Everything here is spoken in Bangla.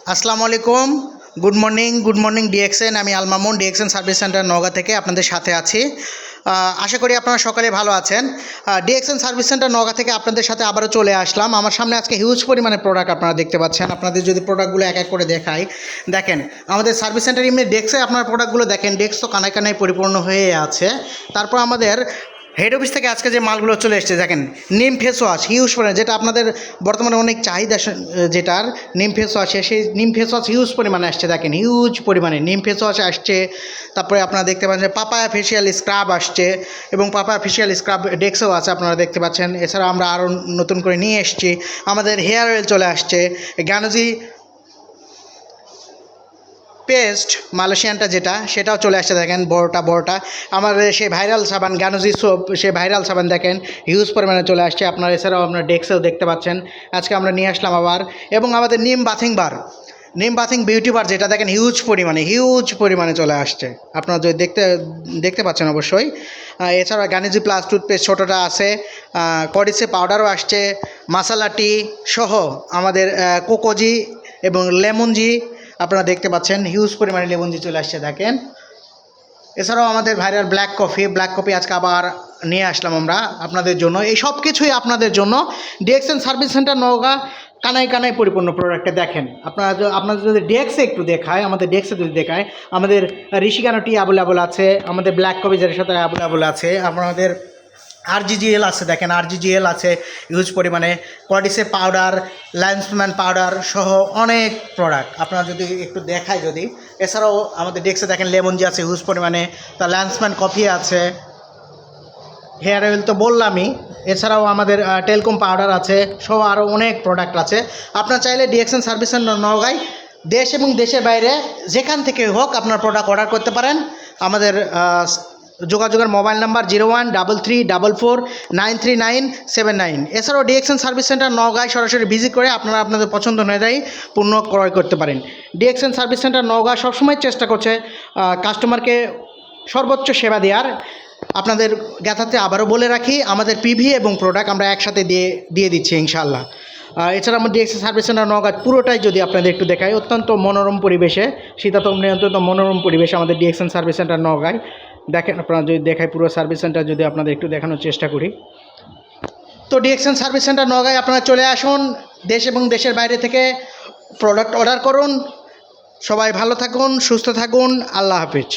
আসসালামু আলাইকুম। Good morning DXN. আমি Al Mamun, DXN service centre Naogaon থেকে আপনাদের সাথে আছি। আশা করি আপনারা সকালে ভালো আছেন। ডিএক্সএন সার্ভিস সেন্টার নওগাঁ থেকে আপনাদের সাথে আবারও চলে আসলাম। আমার সামনে আজকে হিউজ পরিমাণে প্রোডাক্ট আপনারা দেখতে পাচ্ছেন। আপনাদের যদি প্রোডাক্টগুলো এক এক করে দেখাই, দেখেন আমাদের সার্ভিস সেন্টার এমনি ডেস্কে আপনার প্রোডাক্টগুলো দেখেন, ডেস্ক তো কানায় কানায় পরিপূর্ণ হয়ে আছে। তারপর আমাদের হেড অফিস থেকে আজকে যে মালগুলো চলে এসেছে, দেখেন নিম ফেস ওয়াশ হিউজ পরিমাণে, যেটা আপনাদের বর্তমানে অনেক চাহিদা, যেটার নিম ফেস ওয়াশ, সেই নিম ফেস ওয়াশ হিউজ পরিমাণে আসছে। দেখেন হিউজ পরিমাণে নিম ফেস ওয়াশ আসছে। তারপরে আপনারা দেখতে পাচ্ছেন পাপায়া ফেশিয়াল স্ক্রাব আসছে, এবং পাপায়া ফেশিয়াল স্ক্রাব ডেক্সও আছে, আপনারা দেখতে পাচ্ছেন। এছাড়া আমরা আরও নতুন করে নিয়ে এসেছি, আমাদের হেয়ার অয়েল চলে আসছে, গানুজি পেস্ট মালয়েশিয়ানটা যেটা, সেটাও চলে আসছে। দেখেন বড়টা আমাদের সেই ভাইরাল সাবান গানুজি সোপ, সেই ভাইরাল সাবান দেখেন হিউজ পরিমাণে চলে আসছে আপনার। এছাড়াও আপনার ডেস্কেও দেখতে পাচ্ছেন আজকে আমরা নিয়ে আসলাম আবার। এবং আমাদের নিম বাথিং বিউটি বার, যেটা দেখেন হিউজ পরিমাণে চলে আসছে, আপনারা যদি দেখতে পাচ্ছেন অবশ্যই। এছাড়া গানুজি প্লাস টুথপেস্ট ছোটোটা আছে, কডিসে পাউডারও আসছে, মাসালা টি সহ আমাদের কোকোজি এবং লেমনজি আপনারা দেখতে পাচ্ছেন, হিউজ পরিমাণে লেমনজি চলে আসছে দেখেন। এছাড়াও আমাদের ভাইরাল ব্ল্যাক কফি আজকে আবার নিয়ে আসলাম আমরা আপনাদের জন্য। এই সব কিছুই আপনাদের জন্য। ডিএক্সএন সার্ভিস সেন্টার নওগাঁ কানায় পরিপূর্ণ প্রোডাক্টটা দেখেন। আপনাদের যদি ডেস্কে একটু দেখায়, আমাদের ডেস্কে যদি দেখায়, আমাদের ঋষিকানো টি অ্যাভেলেবল আছে, আমাদের ব্ল্যাক কফি যেটার সাথে অ্যাভেলেবল আছে, আপনাদের আরজিজিএল আছে, দেখেন আরজিজিএল আছে হিউজ পরিমাণে, কডিসে পাউডার, ল্যান্সম্যান পাউডার সহ অনেক প্রোডাক্ট আপনারা যদি একটু দেখায় যদি। এছাড়াও আমাদের ডেস্কে দেখেন লেমনজি আছে হিউজ পরিমাণে, তা ল্যান্সম্যান কফি আছে, হেয়ার অয়েল তো বললামই। এছাড়াও আমাদের টেলকম পাউডার আছে সহ আরও অনেক প্রোডাক্ট আছে। আপনারা চাইলে ডিএক্সএন সার্ভিস সেন্টার নওগাঁয় দেশ এবং দেশের বাইরে যেখান থেকে হোক আপনার প্রোডাক্ট অর্ডার করতে পারেন। আমাদের যোগাযোগের মোবাইল নাম্বার 013344933979। এছাড়াও ডিএক্সএন সার্ভিস সেন্টার নওগাঁয় সরাসরি ভিজিট করে আপনারা আপনাদের পছন্দ অনুযায়ী পণ্য ক্রয় করতে পারেন। ডিএক্সএন সার্ভিস সেন্টার নওগাঁ সবসময় চেষ্টা করছে কাস্টমারকে সর্বোচ্চ সেবা দেওয়ার। আপনাদের জ্ঞাতার্থে আবারও বলে রাখি, আমাদের পিভি এবং প্রোডাক্ট আমরা একসাথে দিয়ে দিচ্ছি ইনশাআল্লাহ। এছাড়া আমার ডিএক্সএন সার্ভিস সেন্টার নওগাঁ পুরোটাই যদি আপনাদের একটু দেখাই, অত্যন্ত মনোরম পরিবেশে, শীতাতপ নিয়ন্ত্রিত মনোরম পরিবেশে আমাদের ডিএক্সএন সার্ভিস সেন্টার নওগাঁয় দেখেন। আপনারা যদি দেখাই পুরো সার্ভিস সেন্টার যদি আপনাদের একটু দেখানোর চেষ্টা করি, তো ডিএক্সএন সার্ভিস সেন্টার নওগাঁয় আপনারা চলে আসুন, দেশ এবং দেশের বাইরে থেকে প্রোডাক্ট অর্ডার করুন। সবাই ভালো থাকুন, সুস্থ থাকুন, আল্লাহ হাফিজ।